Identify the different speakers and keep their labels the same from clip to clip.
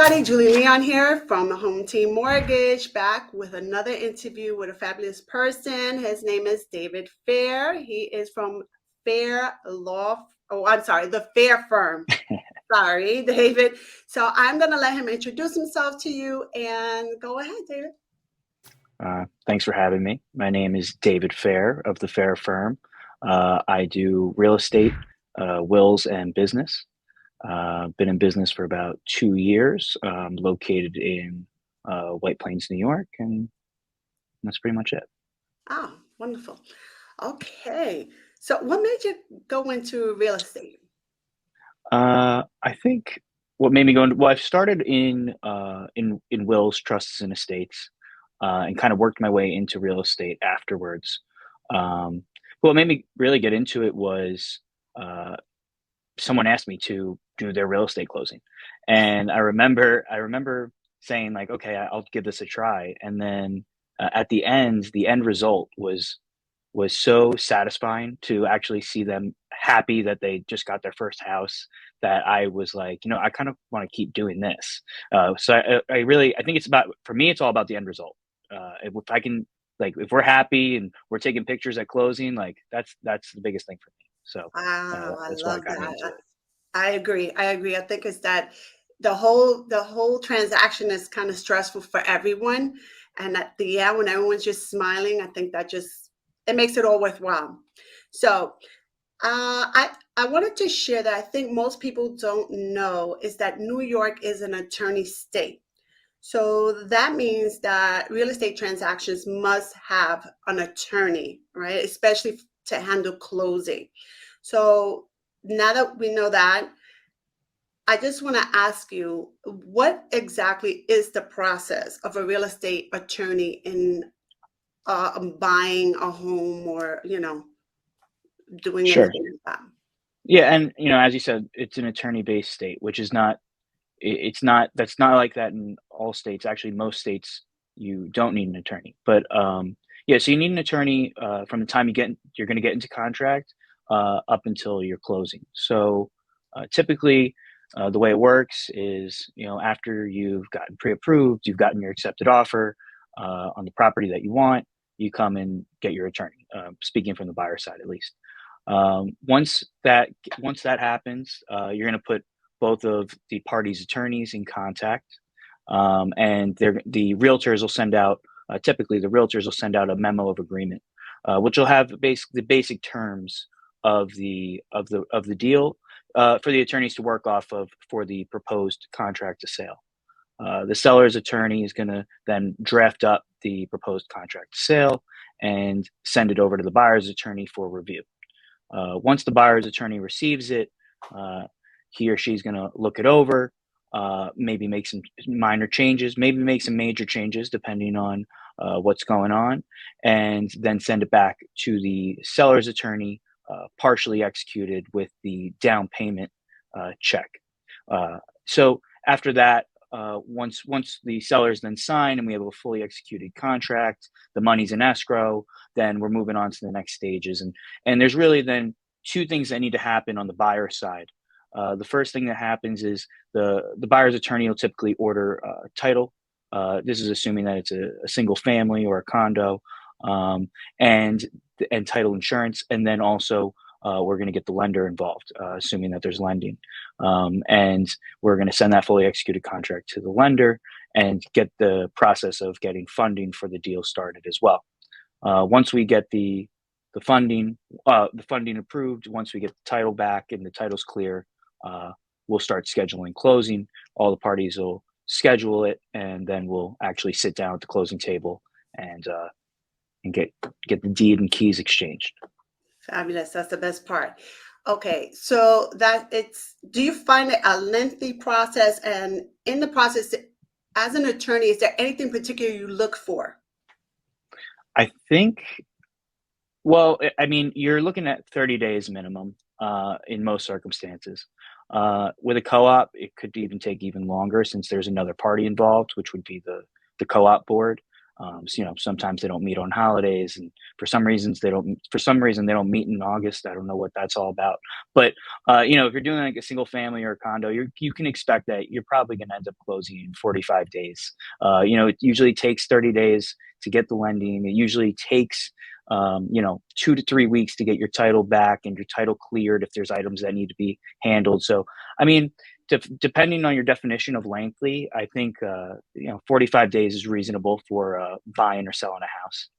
Speaker 1: everybody, Julie Leon here from Home Team Mortgage, back with another interview with a fabulous person. His name is David Fair. He is from Fair Law. Oh, I'm sorry, the Fair Firm. Sorry, David. So I'm going to let him introduce himself to you and go ahead, David.
Speaker 2: Thanks for having me. My name is David Fair of the Fair Firm. I do real estate, wills, and business. Been in business for about 2 years. Located in White Plains, New York, and that's pretty much it.
Speaker 1: Oh, wonderful. Okay. So what made you go into real estate?
Speaker 2: I think what made me go into, well, I've started in wills, trusts, and estates, and kind of worked my way into real estate afterwards. Um, but what made me really get into it was uh, someone asked me to do their real estate closing, and I remember saying like, okay, I'll give this a try. And then at the end result was so satisfying to actually see them happy that they just got their first house, that I was like, I kind of want to keep doing this. So I really, I think it's about, for me, it's all about the end result. If I can, like, if we're happy and we're taking pictures at closing, like that's the biggest thing for me. So
Speaker 1: Wow, I
Speaker 2: that's why I
Speaker 1: love
Speaker 2: got into
Speaker 1: that.
Speaker 2: it.
Speaker 1: I agree. I agree. I think it's that the whole transaction is kind of stressful for everyone. And at the end, when everyone's just smiling, I think that just it makes it all worthwhile. So I wanted to share that I think most people don't know is that New York is an attorney state. So that means that real estate transactions must have an attorney, right? Especially to handle closing. So now that we know that, I just want to ask you, what exactly is the process of a real estate attorney in buying a home or, doing
Speaker 2: Sure.
Speaker 1: anything like that?
Speaker 2: Yeah, and as you said, it's an attorney-based state, which is not. It's not. That's not like that in all states. Actually, most states you don't need an attorney. But yeah, so you need an attorney from the time you're going to get into contract up until you're closing. So typically, the way it works is, after you've gotten pre-approved, you've gotten your accepted offer on the property that you want, you come and get your attorney. Speaking from the buyer side, at least. Once that happens, you're going to put both of the parties' attorneys in contact, and the realtors will send out. Typically, the realtors will send out a memo of agreement, which will have the basic terms of the deal for the attorneys to work off of for the proposed contract to sale. The seller's attorney is going to then draft up the proposed contract to sale and send it over to the buyer's attorney for review. Once the buyer's attorney receives it, uh, he or she's going to look it over, maybe make some minor changes, maybe make some major changes depending on what's going on, and then send it back to the seller's attorney, partially executed with the down payment check. So after that, once the sellers then sign and we have a fully executed contract, the money's in escrow, then we're moving on to the next stages. And there's really then two things that need to happen on the buyer side. The first thing that happens is the buyer's attorney will typically order title. This is assuming that it's a single family or a condo, um, and and title insurance, and then also we're going to get the lender involved, assuming that there's lending, and we're going to send that fully executed contract to the lender and get the process of getting funding for the deal started as well. Once we get the funding approved, once we get the title back and the title's clear, uh, we'll start scheduling closing. All the parties will schedule it, and then we'll actually sit down at the closing table and get the deed and keys exchanged.
Speaker 1: Fabulous. That's the best part. Okay, so do you find it a lengthy process? And in the process, as an attorney, is there anything particular you look for?
Speaker 2: I think. Well, I mean, you're looking at 30 days minimum in most circumstances. With a co-op, it could even take even longer since there's another party involved, which would be the co-op board. Sometimes they don't meet on holidays, and for some reasons they don't. For some reason they don't meet in August. I don't know what that's all about. But if you're doing like a single family or a condo, you can expect that you're probably going to end up closing in 45 days. It usually takes 30 days to get the lending. It usually takes 2 to 3 weeks to get your title back and your title cleared if there's items that need to be handled. So, I mean, depending on your definition of lengthy, I think 45 days is reasonable for buying or selling a house.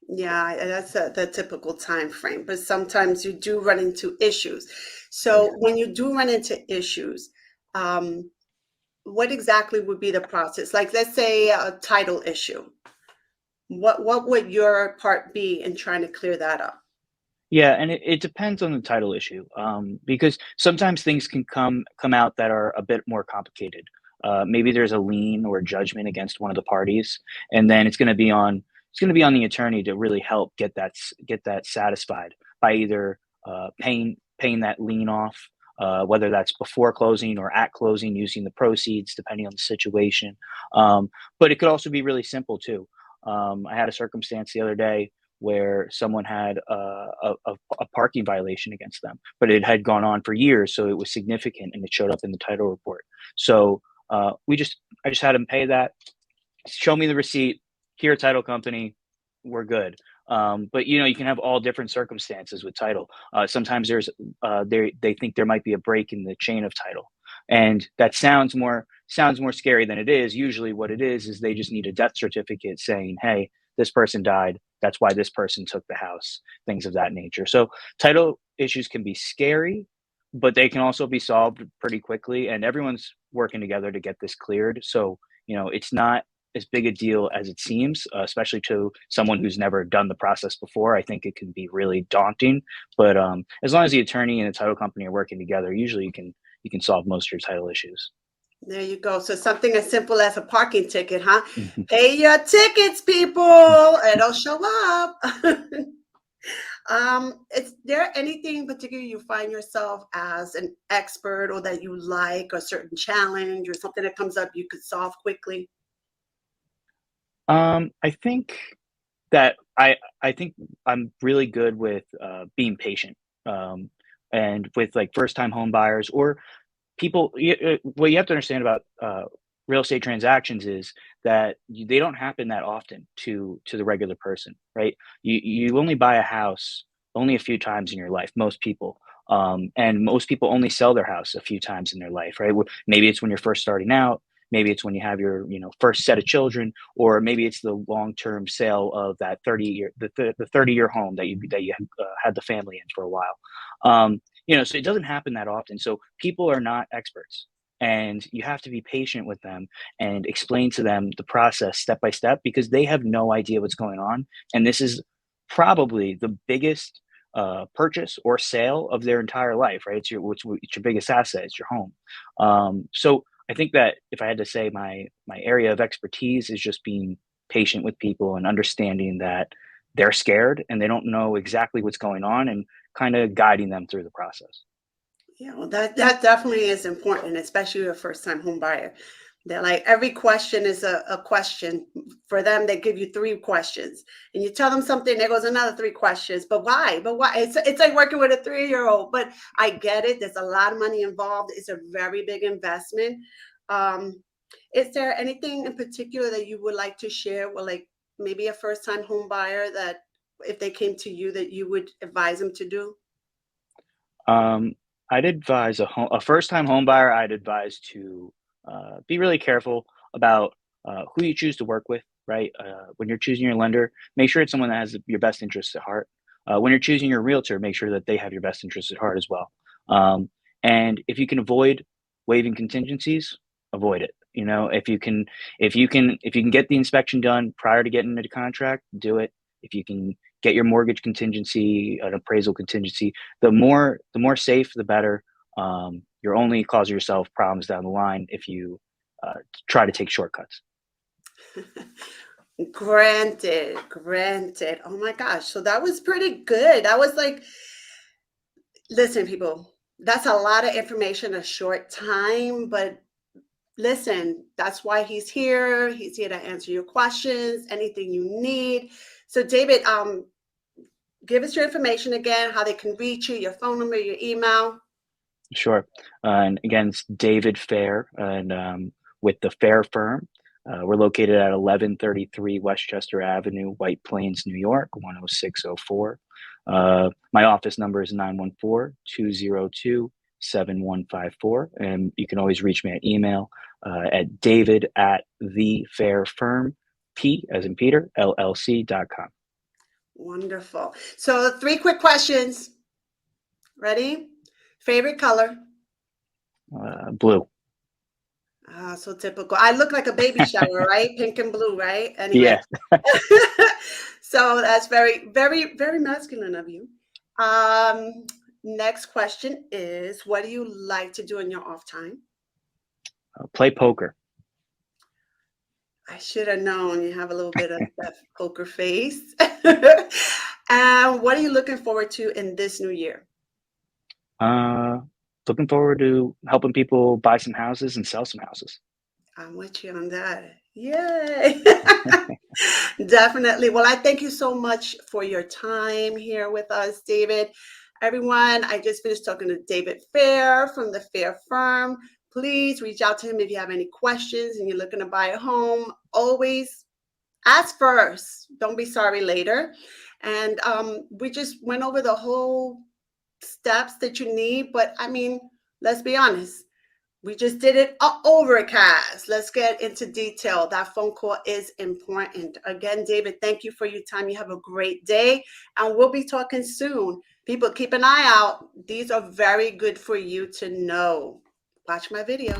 Speaker 1: Yeah, that's the typical time frame, but sometimes you do run into issues.
Speaker 2: Oh
Speaker 1: So
Speaker 2: yeah.
Speaker 1: when you do run into issues, um, what exactly would be the process? Like, let's say a title issue. What would your part be in trying to clear that up?
Speaker 2: Yeah, and it depends on the title issue, because sometimes things can come out that are a bit more complicated. Maybe there's a lien or a judgment against one of the parties, and then it's going to be on the attorney to really help get that satisfied by either paying that lien off, whether that's before closing or at closing, using the proceeds depending on the situation. Um, but it could also be really simple too. I had a circumstance the other day where someone had a parking violation against them, but it had gone on for years, so it was significant and it showed up in the title report. So I just had them pay that, show me the receipt, here title company, we're good. But you can have all different circumstances with title. Sometimes they think there might be a break in the chain of title, and that sounds more scary than it is. Usually, what it is they just need a death certificate saying, "Hey, this person died. That's why this person took the house." Things of that nature. So title issues can be scary, but they can also be solved pretty quickly, and everyone's working together to get this cleared. So it's not as big a deal as it seems, especially to someone who's never done the process before. I think it can be really daunting, but as long as the attorney and the title company are working together, usually you can solve most of your title issues.
Speaker 1: There you go. So something as simple as a parking ticket, huh?
Speaker 2: Mhm.
Speaker 1: Pay your tickets, people. It'll show up. Is there anything in particular you find yourself as an expert or that you like, a certain challenge or something that comes up you could solve quickly?
Speaker 2: I think that I think I'm really good with being patient, um, and with like first time home buyers or what you have to understand about real estate transactions is that they don't happen that often to the regular person, right? You only buy a house only a few times in your life, most people. And most people only sell their house a few times in their life, right? Maybe it's when you're first starting out, maybe it's when you have your first set of children, or maybe it's the long term sale of that 30-year home that you had the family in for a while. So it doesn't happen that often. So people are not experts, and you have to be patient with them and explain to them the process step by step because they have no idea what's going on. And this is probably the biggest purchase or sale of their entire life, right? It's your biggest asset. It's your home. So I think that if I had to say my area of expertise is just being patient with people and understanding that they're scared and they don't know exactly what's going on, and kind of guiding them through the process.
Speaker 1: Yeah, well, that definitely is important, especially a first time home buyer. They're like every question is a question for them. They give you three questions, and you tell them something. There goes another three questions. But why? But why? It's like working with a 3 year old. But I get it. There's a lot of money involved. It's a very big investment. Um, is there anything in particular that you would like to share? Well, like maybe a first time home buyer that if they came to you that you would advise them to do?
Speaker 2: Um, I'd advise a first-time home buyer. I'd advise to be really careful about who you choose to work with. Right, when you're choosing your lender, make sure it's someone that has your best interests at heart. When you're choosing your realtor, make sure that they have your best interests at heart as well. Um, and if you can avoid waiving contingencies, avoid it. If you can get the inspection done prior to getting into contract, do it. If you can get your mortgage contingency, an appraisal contingency, the more safe, the better. You're only causing yourself problems down the line if you uh, try to take shortcuts.
Speaker 1: Granted, granted. Oh my gosh. So that was pretty good. That was like, listen, people, that's a lot of information, a short time, but listen, that's why he's here. He's here to answer your questions, anything you need. So David, give us your information again, how they can reach you, your phone number, your email.
Speaker 2: Sure. And again, it's David Fair, and with the Fair Firm. We're located at 1133 Westchester Avenue, White Plains, New York, 10604. My office number is 914-202-7154. And you can always reach me at email at david@thefairfirm, P as in Peter, LLC.com.
Speaker 1: Wonderful. So 3 quick questions. Ready? Favorite color?
Speaker 2: Blue.
Speaker 1: So typical. I look like a baby shower, right? Pink and blue, right? Anyway.
Speaker 2: Yeah.
Speaker 1: So that's very, very, very masculine of you. Next question is, what do you like to do in your off time?
Speaker 2: Play poker.
Speaker 1: I should have known you have a little bit of that poker face. And what are you looking forward to in this new year?
Speaker 2: Looking forward to helping people buy some houses and sell some houses.
Speaker 1: I'm with you on that. Yay. Definitely. Well, I thank you so much for your time here with us, David. Everyone, I just finished talking to David Fair from the Fair Firm. Please reach out to him if you have any questions and you're looking to buy a home. Always ask first. Don't be sorry later. And we just went over the whole steps that you need. But I mean, let's be honest. We just did it overcast. Let's get into detail. That phone call is important. Again, David, thank you for your time. You have a great day, and we'll be talking soon. People, keep an eye out. These are very good for you to know. Watch my video.